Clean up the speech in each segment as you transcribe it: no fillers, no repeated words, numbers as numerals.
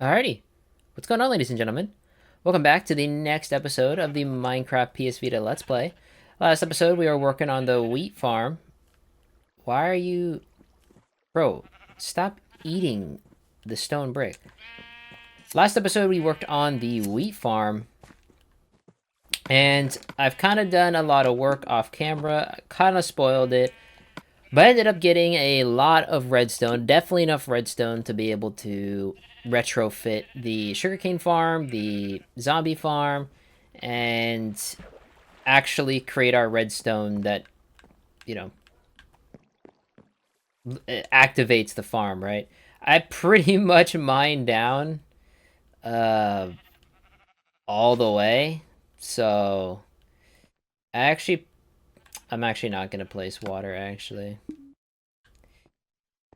Alrighty, what's going on, ladies and gentlemen? Welcome back to the next episode of the Minecraft PS Vita Let's Play. Last episode, we were working on the wheat farm. Why are you... Bro, stop eating the stone brick. Last episode, we worked on the wheat farm. And I've kind of done a lot of work off camera. Kind of spoiled it. But I ended up getting a lot of redstone. Definitely enough redstone to be able to retrofit the sugarcane farm, the zombie farm, and actually create our redstone that, you know, activates the farm, right? I pretty much mined down uh, all the way. So I'm actually not going to place water, actually.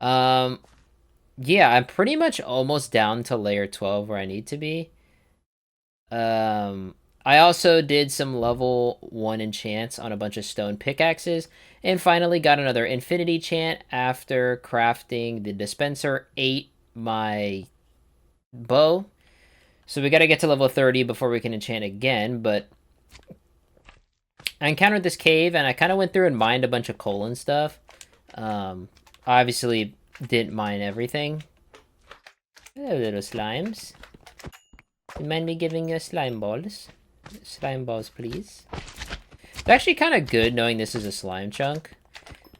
Um, yeah, I'm pretty much almost down to layer 12 where I need to be. I also did some level 1 enchants on a bunch of stone pickaxes, and finally got another infinity chant after crafting the dispenser, ate my bow. So we gotta get to level 30 before we can enchant again, but I encountered this cave, and I kind of went through and mined a bunch of coal and stuff. Obviously didn't mine everything. Hello, little slimes. You mind me giving you slime balls? Slime balls, please. It's actually kind of good knowing this is a slime chunk.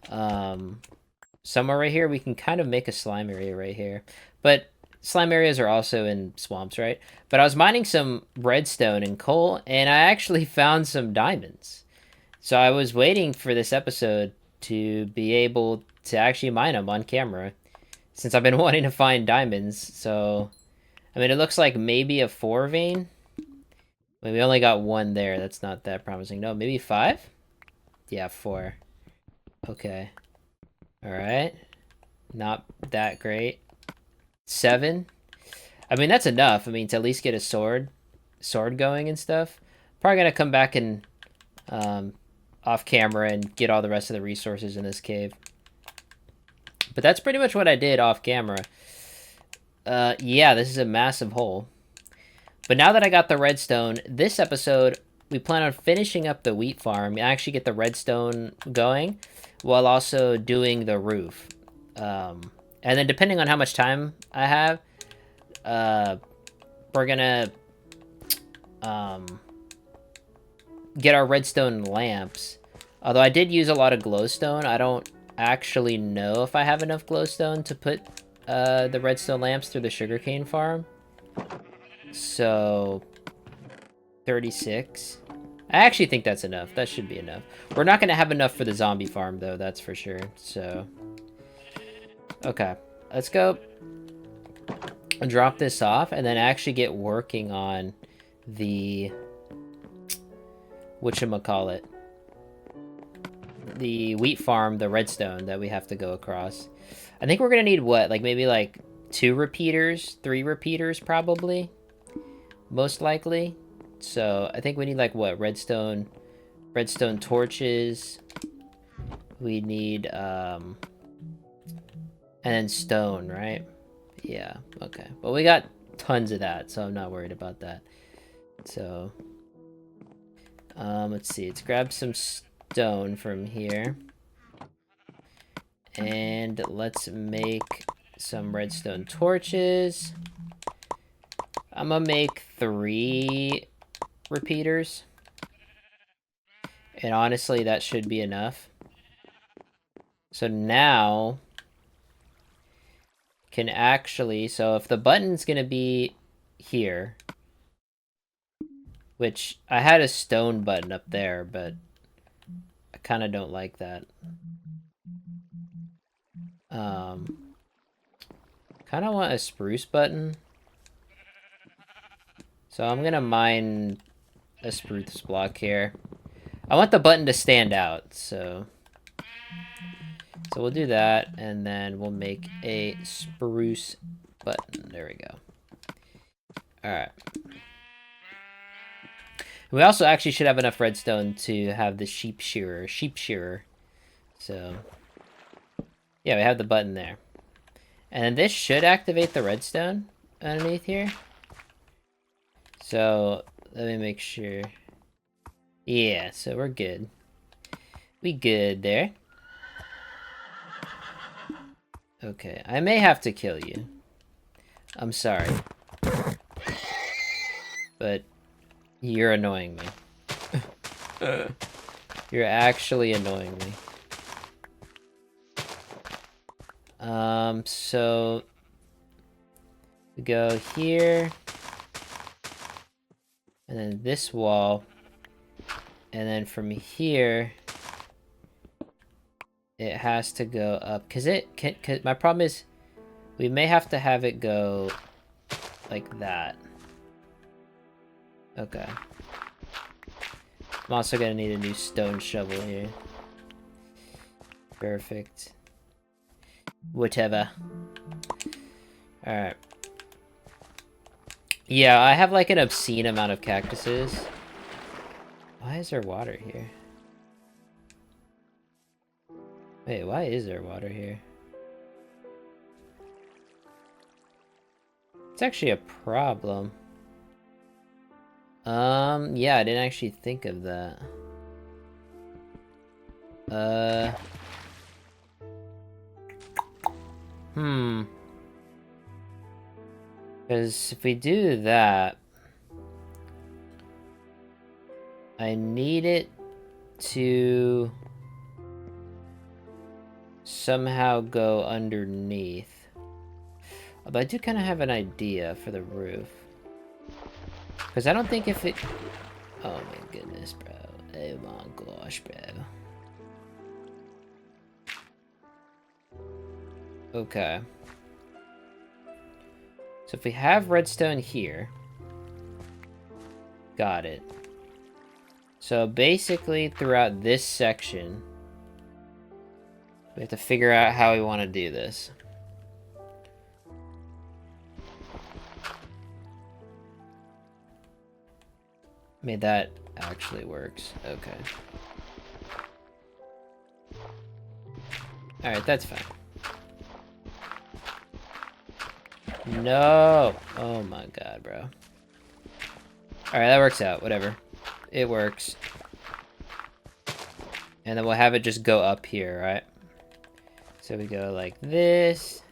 Somewhere right here, we can kind of make a slime area right here. But slime areas are also in swamps, right? But I was mining some redstone and coal, and I actually found some diamonds. So I was waiting for this episode to be able to actually mine them on camera, since I've been wanting to find diamonds. So, I mean, it looks like maybe a 4 vein. I mean, we only got 1 there. That's not that promising. No, maybe 5? Yeah, 4. Okay. Alright. Not that great. 7? I mean, that's enough. I mean, to at least get a sword going and stuff. Probably gonna come back and off camera and get all the rest of the resources in this cave. But that's pretty much what I did off camera. Yeah, this is a massive hole. But now that I got the redstone, this episode, we plan on finishing up the wheat farm. Actually get the redstone going, while also doing the roof. And then depending on how much time I have, we're gonna get our redstone lamps. Although I did use a lot of glowstone, I don't actually know if I have enough glowstone to put the redstone lamps through the sugarcane farm. So 36. I actually think that's enough. That should be enough. We're not going to have enough for the zombie farm, though, that's for sure. So, okay. Let's go drop this off and then actually get working on the... whatchamacallit? The wheat farm, the redstone that we have to go across. I think we're going to need what? Like, maybe, like, 2 repeaters? 3 repeaters, probably? Most likely. So I think we need, like, what? Redstone torches. We need and then stone, right? Yeah, okay. But we got tons of that, so I'm not worried about that. So let's see. Let's grab some stone from here, and let's make some redstone torches. I'm gonna make 3 repeaters. And honestly, that should be enough. So now, can actually... So if the button's gonna be here, which I had a stone button up there, but I kind of don't like that. Kind of want a spruce button. So I'm gonna mine a spruce block here. I want the button to stand out, so we'll do that, and then we'll make a spruce button. There we go. Alright. We also actually should have enough redstone to have the sheep shearer. So, yeah, we have the button there. And then this should activate the redstone. underneath here. So let me make sure. Yeah, so we're good. We good there. Okay, I may have to kill you. I'm sorry. But you're annoying me. You're actually annoying me. So we go here. And then this wall. And then from here, it has to go up. Cause my problem is we may have to have it go like that. Okay. I'm also gonna need a new stone shovel here. Perfect. Whatever. Alright. Yeah, I have like an obscene amount of cactuses. Why is there water here? Wait, why is there water here? It's actually a problem. Yeah, I didn't actually think of that. Because if we do that, I need it to somehow go underneath. But I do kind of have an idea for the roof. Because I don't think if it... Oh my goodness, bro. Oh my gosh, bro. Okay. So if we have redstone here... Got it. So basically throughout this section... We have to figure out how we want to do this. I mean, that actually works. Okay. Alright, that's fine. No! Oh my god, bro. Alright, that works out. Whatever. It works. And then we'll have it just go up here, right? So we go like this.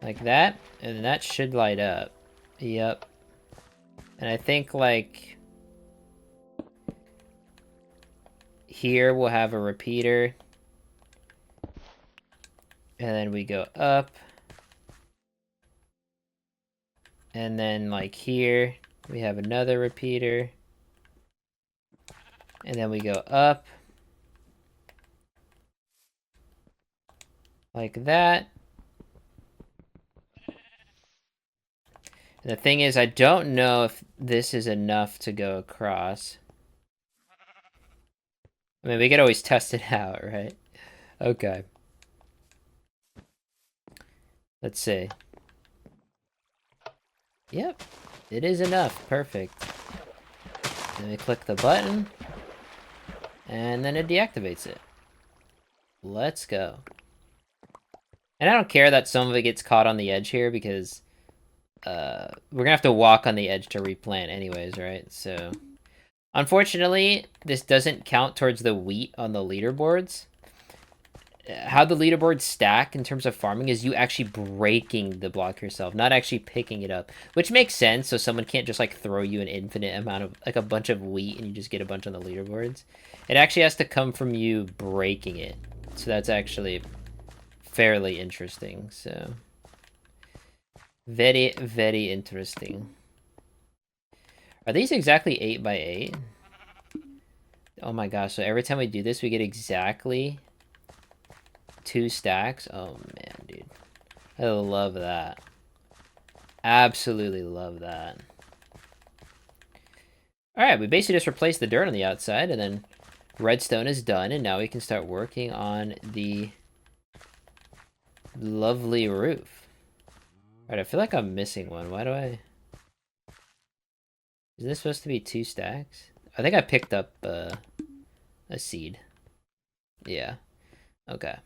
Like that. And then that should light up. Yep. And I think, like... Here we'll have a repeater. And then we go up. And then, like, here, we have another repeater. And then we go up. Like that. And the thing is, I don't know if this is enough to go across. I mean, we could always test it out, right? Okay. Let's see. Yep, it is enough. Perfect. Then we click the button, and then it deactivates it. Let's go. And I don't care that some of it gets caught on the edge here, because we're gonna have to walk on the edge to replant anyways, right? So, unfortunately, this doesn't count towards the wheat on the leaderboards. How the leaderboards stack in terms of farming is you actually breaking the block yourself, not actually picking it up, which makes sense. So someone can't just like throw you an infinite amount of like a bunch of wheat and you just get a bunch on the leaderboards. It actually has to come from you breaking it. So that's actually fairly interesting. So very, very interesting. Are these exactly 8 by 8? Oh my gosh, so every time we do this, we get exactly 2 stacks? Oh man, dude. I love that. Absolutely love that. Alright, we basically just replaced the dirt on the outside, and then redstone is done, and now we can start working on the lovely roof. Alright, I feel like I'm missing one. Why do I... Is this supposed to be 2 stacks? I think I picked up a seed. Yeah. Okay.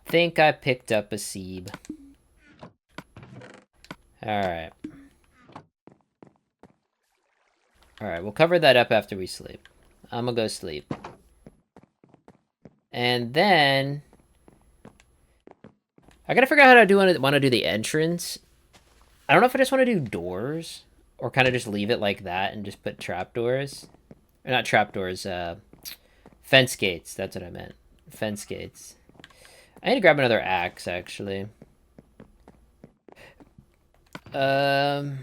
think I picked up a Seeb. Alright. Alright, we'll cover that up after we sleep. I'm gonna go sleep. And then... I gotta figure out how to want to do the entrance. I don't know if I just want to do doors. Or kind of just leave it like that and just put trapdoors. Or not trapdoors, fence gates. That's what I meant. Fence gates. I need to grab another axe, actually. Unbreaking.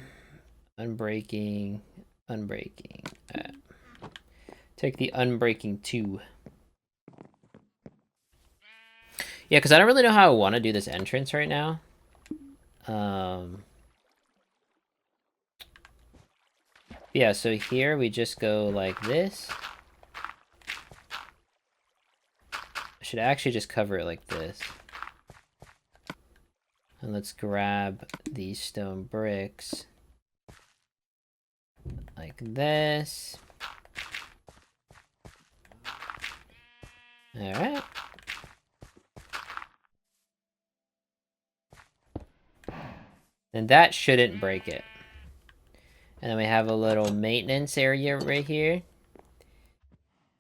Unbreaking. Take the unbreaking 2. Yeah, because I don't really know how I want to do this entrance right now. Yeah, so here we just go like this. I should actually just cover it like this. And let's grab these stone bricks. Like this. Alright. And that shouldn't break it. And then we have a little maintenance area right here.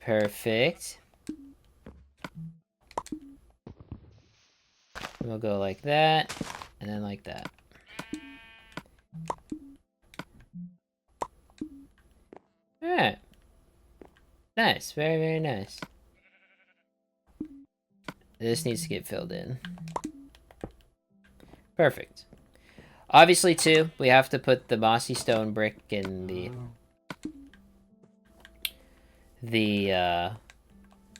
Perfect. We'll go like that, and then like that. Alright. Nice, very, very nice. This needs to get filled in. Perfect. Obviously, too, we have to put the mossy stone brick in the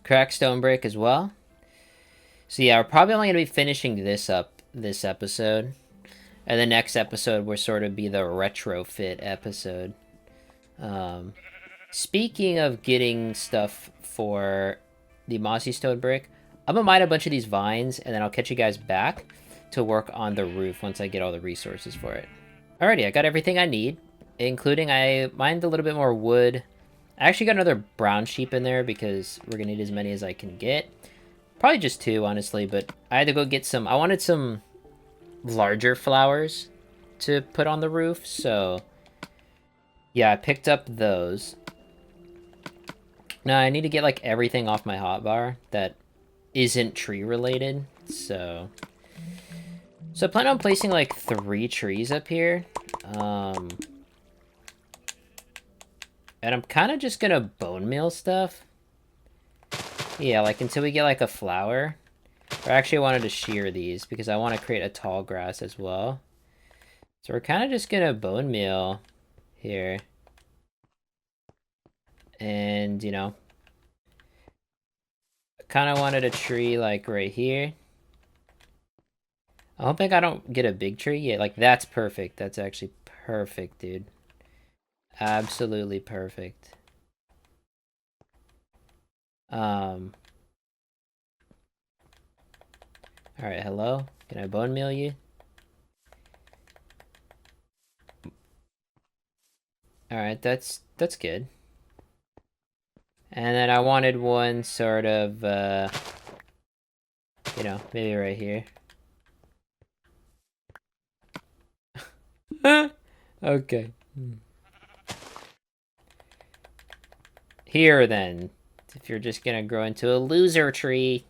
cracked stone brick as well. So yeah, we're probably only going to be finishing this up this episode. And the next episode will sort of be the retrofit episode. Speaking of getting stuff for the mossy stone brick, I'm going to mine a bunch of these vines, and then I'll catch you guys back to work on the roof once I get all the resources for it. Alrighty, I got everything I need, including I mined a little bit more wood. I actually got another brown sheep in there because we're going to need as many as I can get. Probably just 2, honestly, but I had to go get some... I wanted some larger flowers to put on the roof, so... yeah, I picked up those. Now, I need to get, like, everything off my hotbar that isn't tree-related, so... So I plan on placing, like, 3 trees up here. And I'm kind of just gonna bone meal stuff. Yeah, like, until we get, like, a flower. Or actually, I wanted to shear these, because I want to create a tall grass as well. So we're kind of just gonna bone meal here. And, you know, I kind of wanted a tree, like, right here. I don't think I don't get a big tree. Yeah, like, that's perfect. That's actually perfect, dude. Absolutely perfect. Alright, hello? Can I bone meal you? Alright, that's good. And then I wanted one sort of, you know, maybe right here. Okay. Here, then. If you're just gonna grow into a loser tree.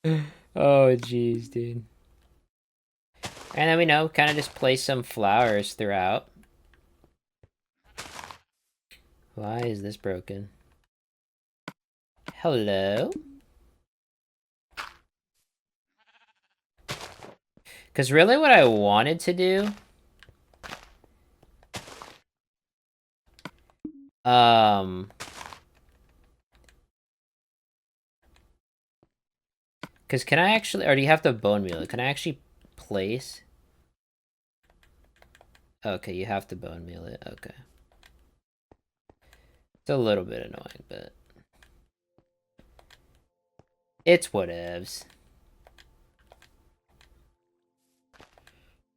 Oh, jeez, dude. And then we know, kind of just place some flowers throughout. Why is this broken? Hello? Because really what I wanted to do... Because can I actually... Or do you have to bone meal it? Can I actually place... Okay, you have to bone meal it. Okay. It's a little bit annoying, but... It's whatevs.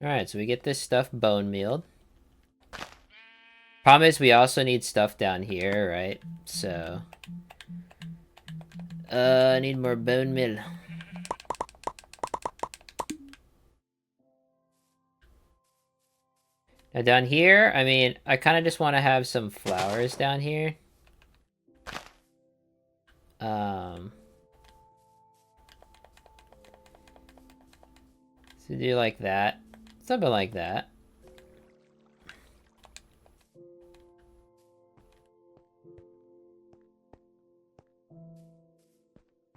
Alright, so we get this stuff bone mealed. Problem is, we also need stuff down here, right? So... I need more bone meal. Now down here, I mean, I kind of just want to have some flowers down here. So do like that. Something like that.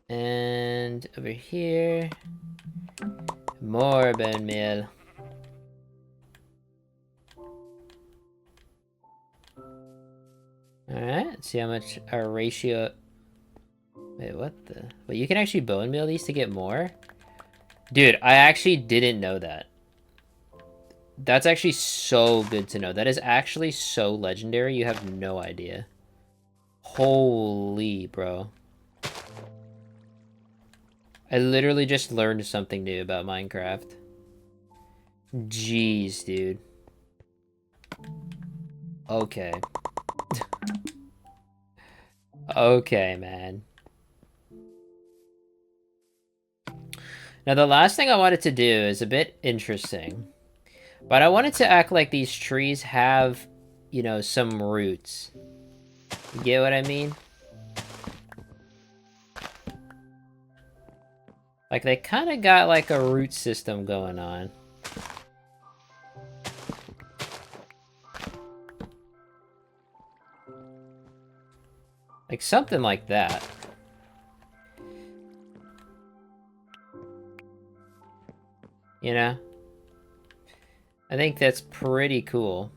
And over here, more bone meal. Alright, let's see how much our ratio... Wait, what the... Wait, you can actually bone meal these to get more? Dude, I actually didn't know that. That's actually so good to know. That is actually so legendary, you have no idea. Holy, bro. I literally just learned something new about Minecraft. Jeez, dude. Okay. Okay, man. Now, the last thing I wanted to do is a bit interesting. But I wanted to act like these trees have, you know, some roots. You get what I mean? Like, they kind of got, like, a root system going on. Like, something like that. You know? I think that's pretty cool.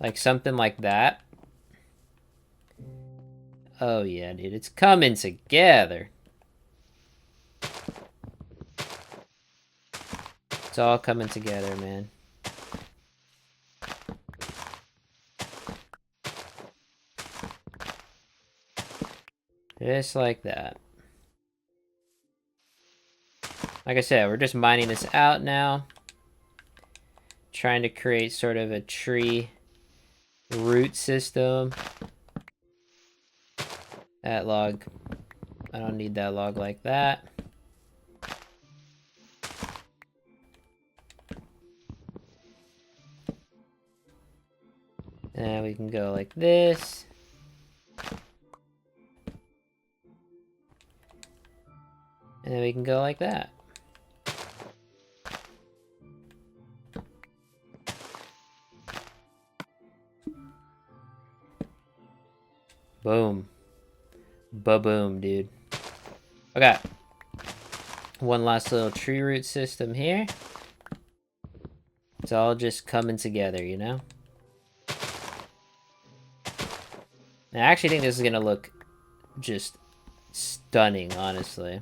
Like, something like that. Oh, yeah, dude. It's coming together. It's all coming together, man. Just like that. Like I said, we're just mining this out now. Trying to create sort of a tree root system. That log. I don't need that log like that. And we can go like this. And then we can go like that. Boom. Ba-boom, dude. Okay. One last little tree root system here. It's all just coming together, you know? I actually think this is gonna look just stunning, honestly.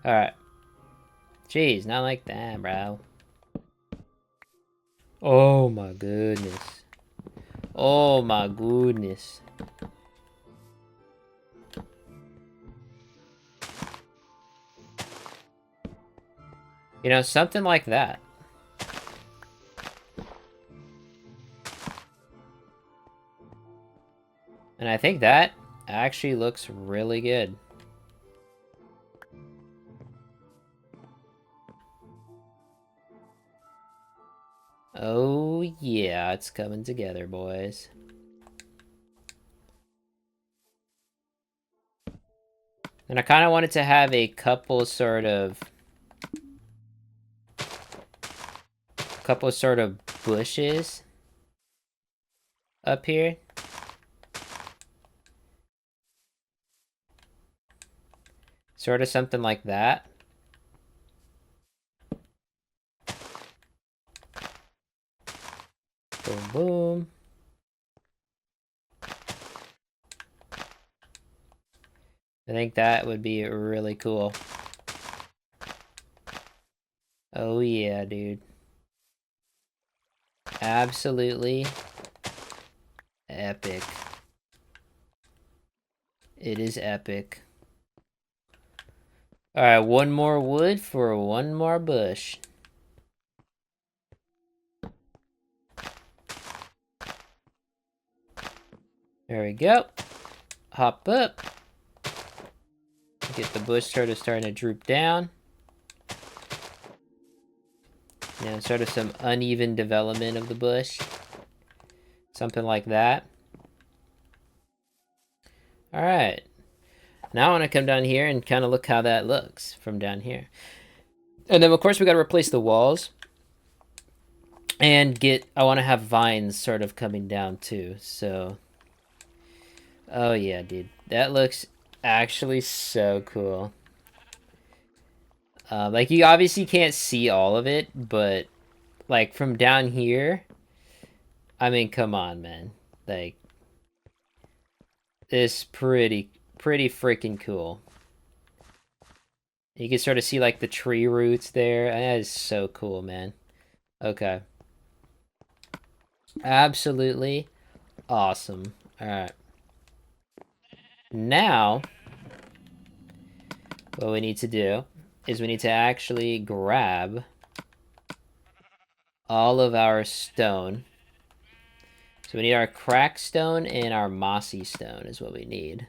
Alright. Jeez, not like that, bro. Oh my goodness. Oh my goodness. You know, something like that. And I think that actually looks really good. Oh yeah, it's coming together, boys. And I kind of wanted to have a couple sort of bushes up here. Sort of something like that. Boom, boom. I think that would be really cool. Oh yeah, dude. Absolutely epic. It is epic. Alright, one more wood for one more bush. There we go. Hop up. Get the bush sort of starting to droop down. You know, sort of some uneven development of the bush. Something like that. Alright. Now I want to come down here and kind of look how that looks from down here. And then, of course, we got to replace the walls. And I want to have vines sort of coming down, too. So, oh, yeah, dude. That looks actually so cool. Like, you obviously can't see all of it, but, like, from down here, I mean, come on, man. Like, it's pretty freaking cool. You can sort of see, like, the tree roots there. That is so cool, man. Okay. Absolutely awesome. Alright. Now, what we need to do is we need to actually grab all of our stone. So we need our crack stone and our mossy stone is what we need.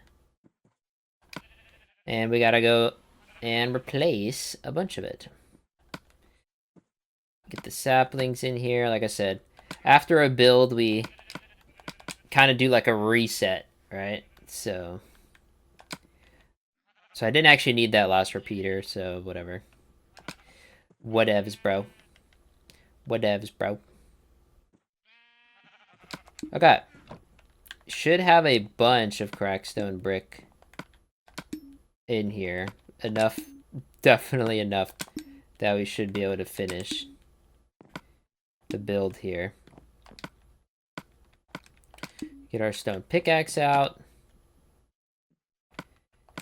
And we gotta go and replace a bunch of it. Get the saplings in here. Like I said, after a build, we kind of do like a reset, right? So I didn't actually need that last repeater, so whatever. Whatevs, bro. Whatevs, bro. Okay. Should have a bunch of crackstone brick in here. Enough, definitely enough that we should be able to finish the build here. Get our stone pickaxe out.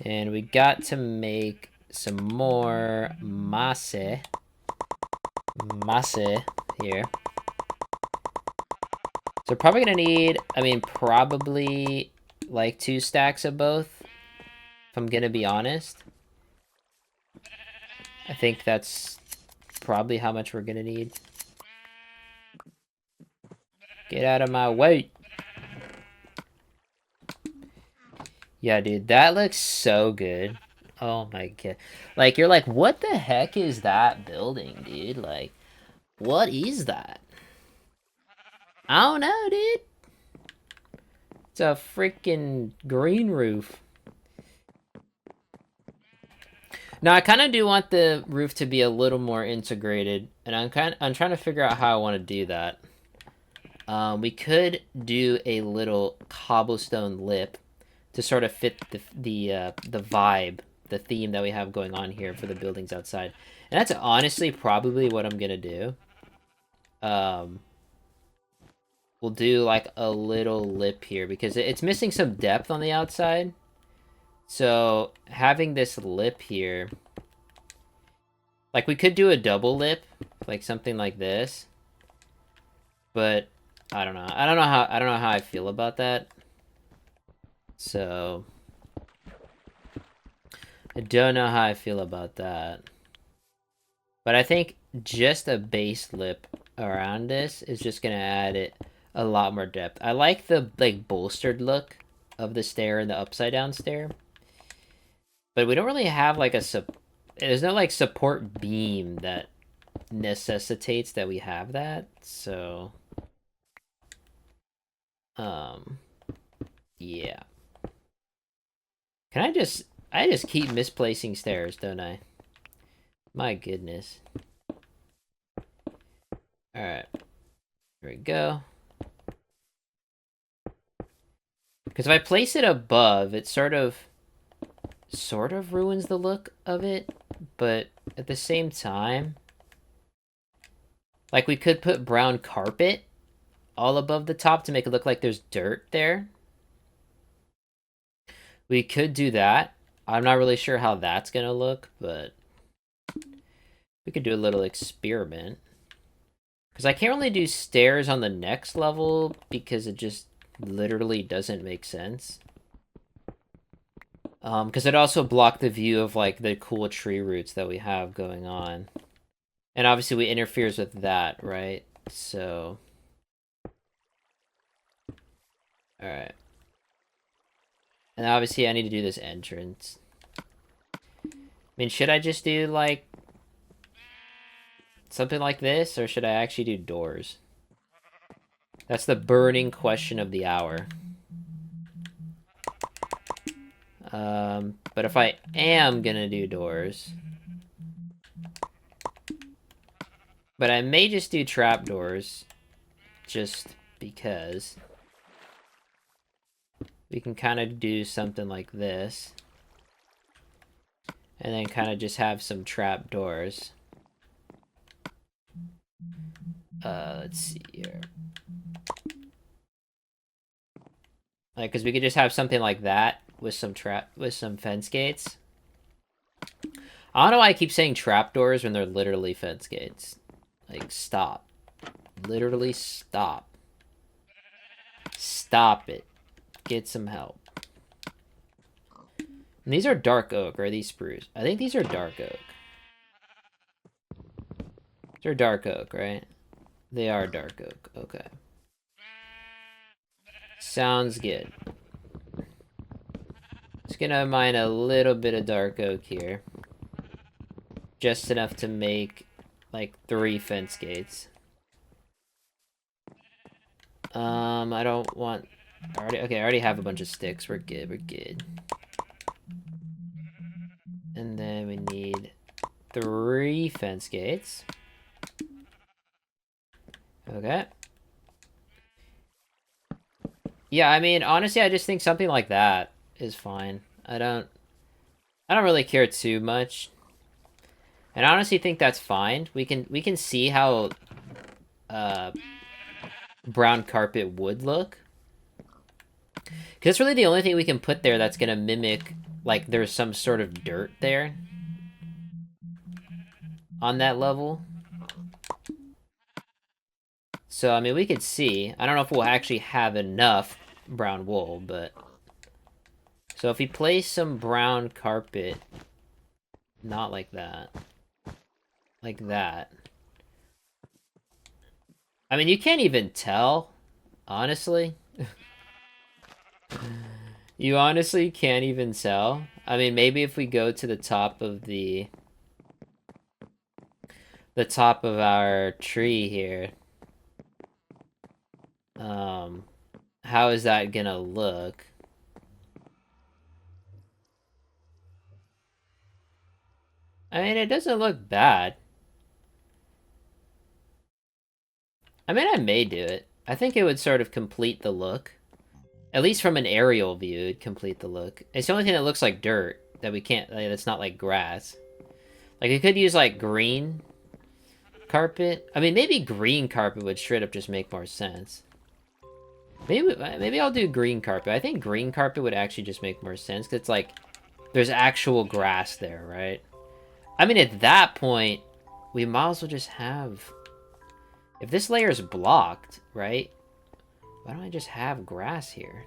And we got to make some more masse here. So probably gonna need, I mean, probably like 2 stacks of both, if I'm gonna be honest. I think that's probably how much we're gonna need. Get out of my way. Yeah, dude, that looks so good. Oh my god. Like, you're like, what the heck is that building, dude? Like, what is that? I don't know, dude. It's a freaking green roof. Now, I kind of do want the roof to be a little more integrated, and I'm trying to figure out how I want to do that. We could do a little cobblestone lip to sort of fit the vibe, the theme that we have going on here for the buildings outside. And that's honestly probably what I'm gonna do. We'll do like a little lip here because it's missing some depth on the outside. So having this lip here, like we could do a double lip, like something like this. But I don't know. I don't know how I feel about that. So I don't know how I feel about that. But I think just a base lip around this is just gonna add it a lot more depth. I like the like bolstered look of the stair and the upside down stair. But we don't really have like there's no like support beam that necessitates that we have that. So yeah. Can I just keep misplacing stairs, don't I? My goodness. Alright. There we go. Because if I place it above, it sort of ruins the look of it. But at the same time, like we could put brown carpet all above the top to make it look like there's dirt there. We could do that. I'm not really sure how that's gonna look, but we could do a little experiment. Because I can't really do stairs on the next level because it just literally doesn't make sense. Because it also blocked the view of like the cool tree roots that we have going on. And obviously it interferes with that, right? So... Alright. And obviously I need to do this entrance. I mean, should I just do, like, something like this, or should I actually do doors? That's the burning question of the hour. But if I am gonna do doors... But I may just do trapdoors, just because. We can kind of do something like this. And then kind of just have some trapdoors. Let's see here. Like, because we could just have something like that with some fence gates. I don't know why I keep saying trapdoors when they're literally fence gates. Like, stop. Literally stop. Stop it. Get some help. And these are dark oak, or are these spruce? I think these are dark oak. They're dark oak, right? They are dark oak. Okay. Sounds good. Just gonna mine a little bit of dark oak here. Just enough to make, like, 3 fence gates. I don't want... Okay, I already have a bunch of sticks. We're good, we're good. And then we need 3 fence gates. Okay. Yeah, I mean, honestly, I just think something like that is fine. I don't really care too much. And I honestly think that's fine. We can see how brown carpet would look. Because it's really the only thing we can put there that's gonna mimic, like, there's some sort of dirt there on that level. So, I mean, we could see. I don't know if we'll actually have enough brown wool, but... So if we place some brown carpet, not like that, like that. I mean, you can't even tell, honestly. You honestly can't even tell. I mean, maybe if we go to the top of top of our tree here, how is that gonna look? I mean, it doesn't look bad. I mean, I may do it. I think it would sort of complete the look. At least from an aerial view, it'd complete the look. It's the only thing that looks like dirt that we can't, like, that's not like grass. Like, we could use, like, green carpet. I mean, maybe green carpet would straight up just make more sense. Maybe I'll do green carpet. I think green carpet would actually just make more sense, because it's like, there's actual grass there, right? I mean, at that point, we might as well just have... If this layer is blocked, right? Why don't I just have grass here?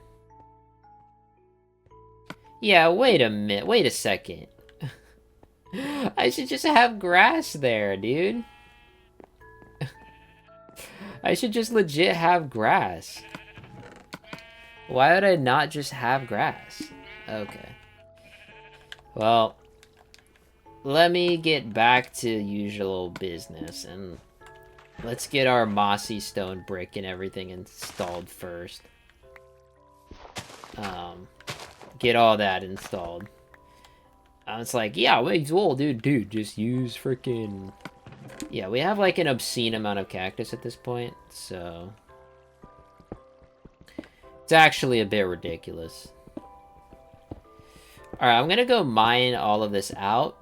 Yeah, wait a minute. Wait a second. I should just have grass there, dude. I should just legit have grass. Why would I not just have grass? Okay. Well, let me get back to usual business, and let's get our mossy stone brick and everything installed first. Get all that installed. It's like, yeah, wait, well, dude, just use freaking... Yeah, we have, like, an obscene amount of cactus at this point, so... It's actually a bit ridiculous. Alright, I'm gonna go mine all of this out.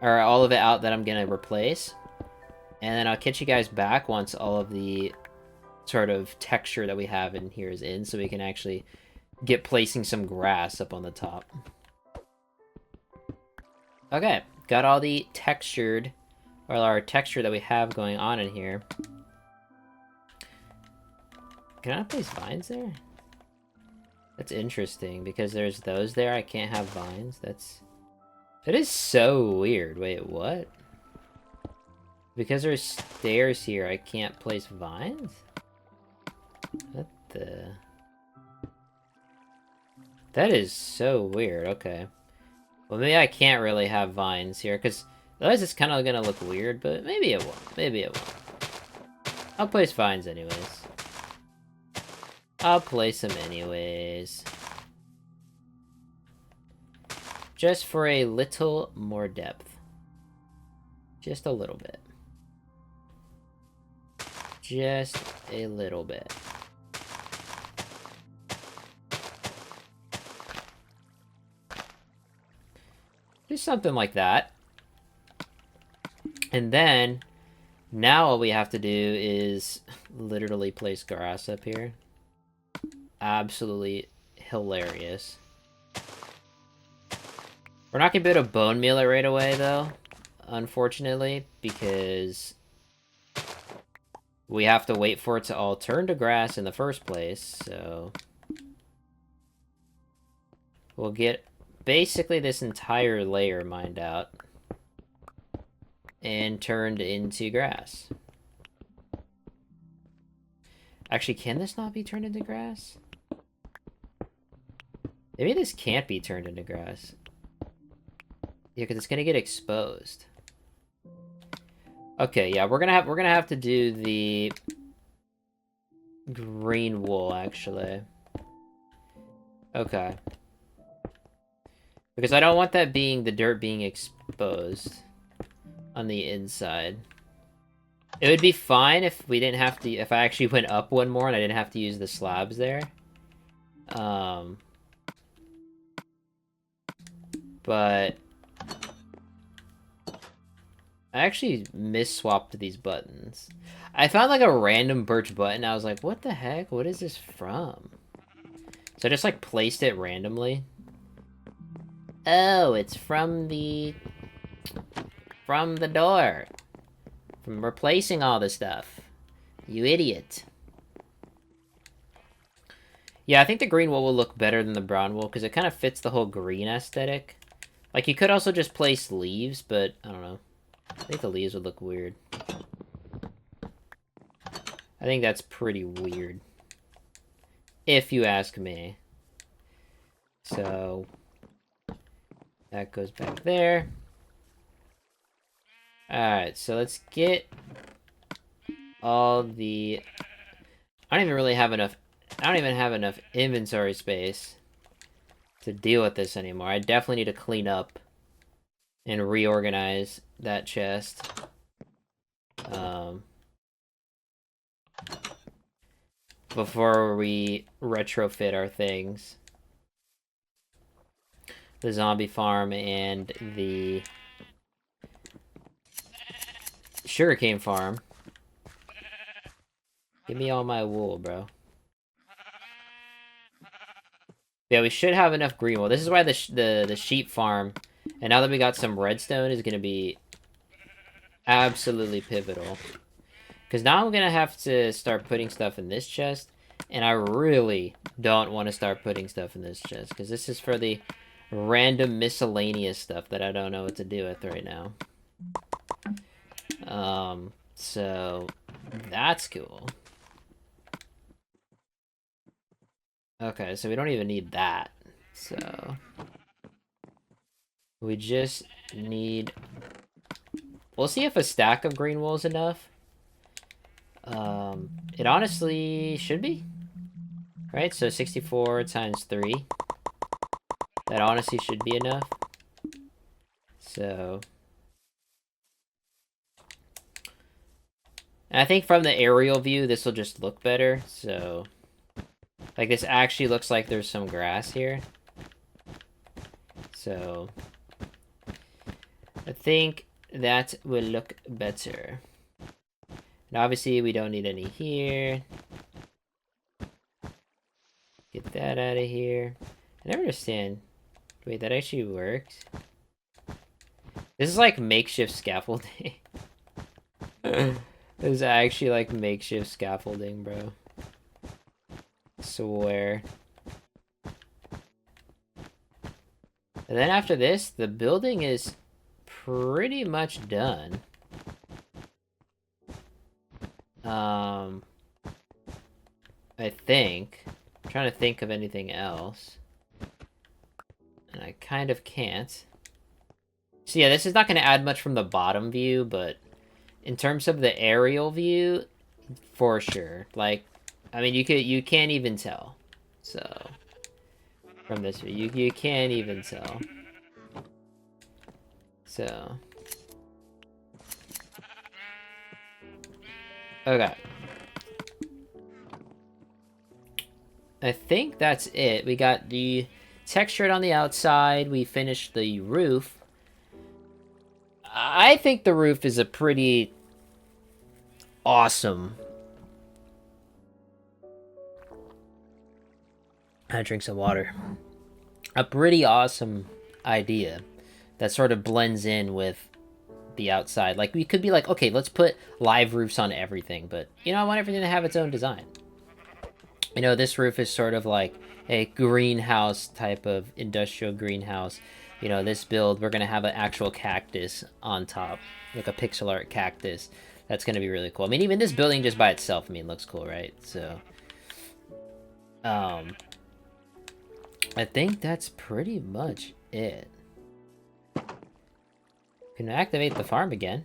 Or all of it out that I'm gonna replace. And then I'll catch you guys back once all of the sort of texture that we have in here is in, so we can actually get placing some grass up on the top. Okay, got all the textured, or our texture that we have going on in here. Can I place vines there? That's interesting, because there's those there, I can't have vines. That is so weird. Wait, what? Because there's stairs here, I can't place vines? What the... That is so weird. Okay. Well, maybe I can't really have vines here, because otherwise it's kind of gonna look weird, but maybe it won't. Maybe it won't. I'll place vines anyways. I'll place them anyways. Just for a little more depth. Just a little bit. Just a little bit. Just something like that. And then, now all we have to do is literally place grass up here. Absolutely hilarious. We're not gonna be able to bone meal it right away, though, unfortunately, because we have to wait for it to all turn to grass in the first place, so we'll get basically this entire layer mined out and turned into grass. Actually, can this not be turned into grass? Maybe this can't be turned into grass. Yeah, because it's gonna get exposed. Okay, yeah, we're gonna have to do the green wool, actually. Okay. Because I don't want that being the dirt being exposed on the inside. It would be fine if we didn't have to, if I actually went up one more and I didn't have to use the slabs there. But I actually mis-swapped these buttons. I found like a random birch button. I was like, what the heck? What is this from? So I just like placed it randomly. Oh, it's from the door. From replacing all the stuff. You idiot. Yeah, I think the green wool will look better than the brown wool, because it kind of fits the whole green aesthetic. Like, you could also just place leaves, but I don't know. I think the leaves would look weird. I think that's pretty weird. If you ask me. So, that goes back there. Alright, so let's get all the... I don't even really have enough... I don't even have enough inventory space to deal with this anymore. I definitely need to clean up and reorganize that chest. Before we retrofit our things. The zombie farm and the sugarcane farm. Give me all my wool, bro. Yeah, we should have enough green wool. This is why the sheep farm, and now that we got some redstone, is going to be absolutely pivotal. Because now I'm going to have to start putting stuff in this chest, and I really don't want to start putting stuff in this chest, because this is for the random miscellaneous stuff that I don't know what to do with right now. So that's cool. Okay, so we don't even need that. So we just need... We'll see if a stack of green wool is enough. It honestly should be. Right, so 64 times 3. That honestly should be enough. So... And I think from the aerial view, this will just look better, so... Like, this actually looks like there's some grass here. So... I think that will look better. And obviously, we don't need any here. Get that out of here. I never understand. Wait, that actually works? This is like makeshift scaffolding. This is actually like makeshift scaffolding, bro. Swear. And then after this, the building is pretty much done. I think. I'm trying to think of anything else. And I kind of can't. So yeah, this is not going to add much from the bottom view, but in terms of the aerial view, for sure. Like, I mean, you can't even tell. So, from this view, you can't even tell. So, okay. I think that's it. We got the textured on the outside. We finished the roof. I think the roof is a pretty awesome. I drink some water. A pretty awesome idea that sort of blends in with the outside. Like, we could be like, okay, let's put live roofs on everything, but, you know, I want everything to have its own design. You know, this roof is sort of like a greenhouse type of industrial greenhouse. You know, this build, we're going to have an actual cactus on top, like a pixel art cactus. That's going to be really cool. I mean, even this building just by itself, I mean, looks cool, right? So, I think that's pretty much it. Can activate the farm again.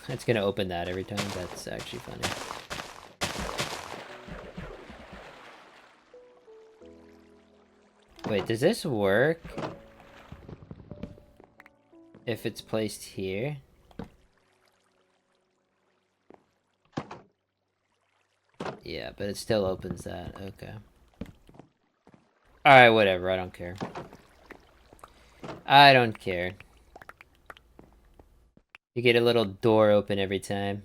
It's going to open that every time. That's actually funny. Wait, does this work if it's placed here? Yeah, but it still opens that. Okay. Alright, whatever. I don't care. I don't care. You get a little door open every time.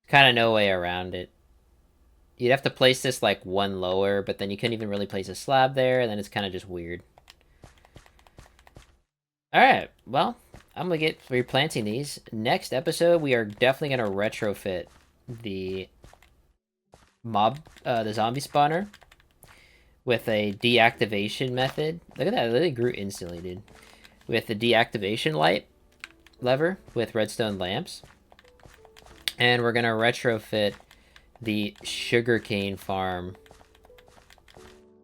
Kind of no way around it. You'd have to place this like one lower, but then you couldn't even really place a slab there, and then it's kind of just weird. Alright, well, I'm gonna get replanting these. Next episode, we are definitely gonna retrofit the the zombie spawner with a deactivation method. Look at that, it literally grew instantly, dude. With the deactivation light lever with redstone lamps. And we're gonna retrofit the sugarcane farm.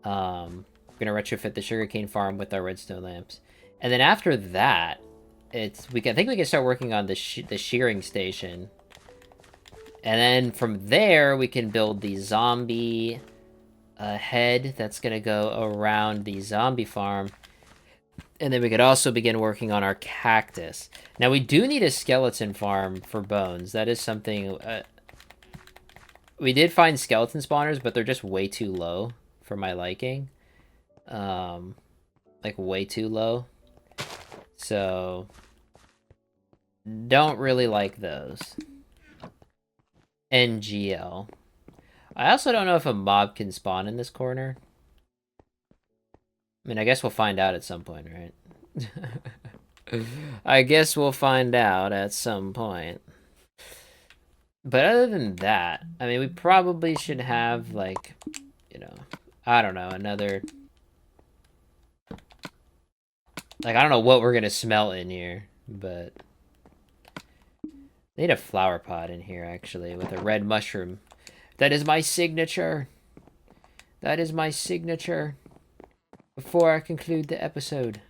We're gonna retrofit the sugarcane farm with our redstone lamps. And then after that, I think we can start working on the shearing station. And then from there, we can build the zombie head that's going to go around the zombie farm. And then we could also begin working on our cactus. Now, we do need a skeleton farm for bones. That is something... we did find skeleton spawners, but they're just way too low for my liking. Like, way too low. So... don't really like those. NGL. I also don't know if a mob can spawn in this corner. I mean, I guess we'll find out at some point, right? I guess we'll find out at some point. But other than that, I mean, we probably should have, like, you know, I don't know, another... like, I don't know what we're gonna smelt in here, but... I need a flower pot in here, actually, with a red mushroom. That is my signature. That is my signature. Before I conclude the episode.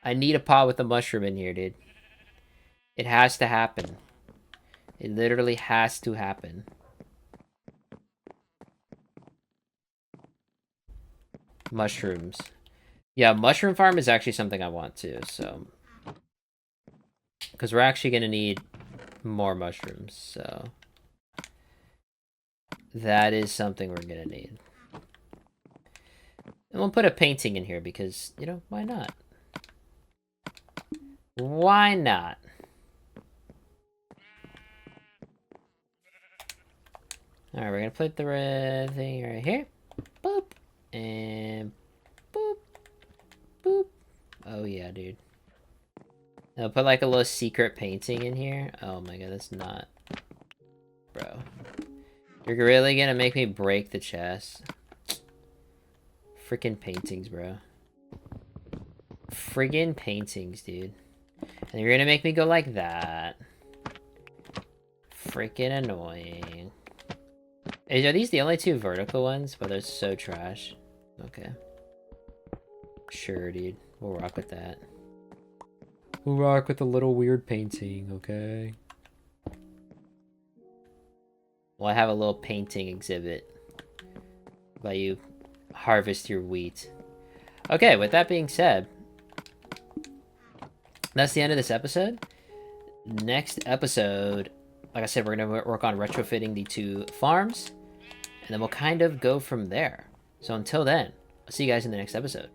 I need a pot with a mushroom in here, dude. It has to happen. It literally has to happen. Mushrooms. Yeah, mushroom farm is actually something I want to, so... because we're actually going to need more mushrooms, so... that is something we're going to need. And we'll put a painting in here because, you know, why not? Why not? Alright, we're going to put the red thing right here. Boop. And boop. Boop. Oh yeah, dude. I'll put like a little secret painting in here. Oh my god, that's not... bro. You're really gonna make me break the chest? Freaking paintings, bro. Friggin' paintings, dude. And you're gonna make me go like that. Freaking annoying. Are these the only two vertical ones? But they're so trash. Okay. Sure, dude. We'll rock with that. We'll rock with a little weird painting, okay? Well, I have a little painting exhibit. While you harvest your wheat. Okay, with that being said, that's the end of this episode. Next episode, like I said, we're going to work on retrofitting the 2 farms. And then we'll kind of go from there. So until then, I'll see you guys in the next episode.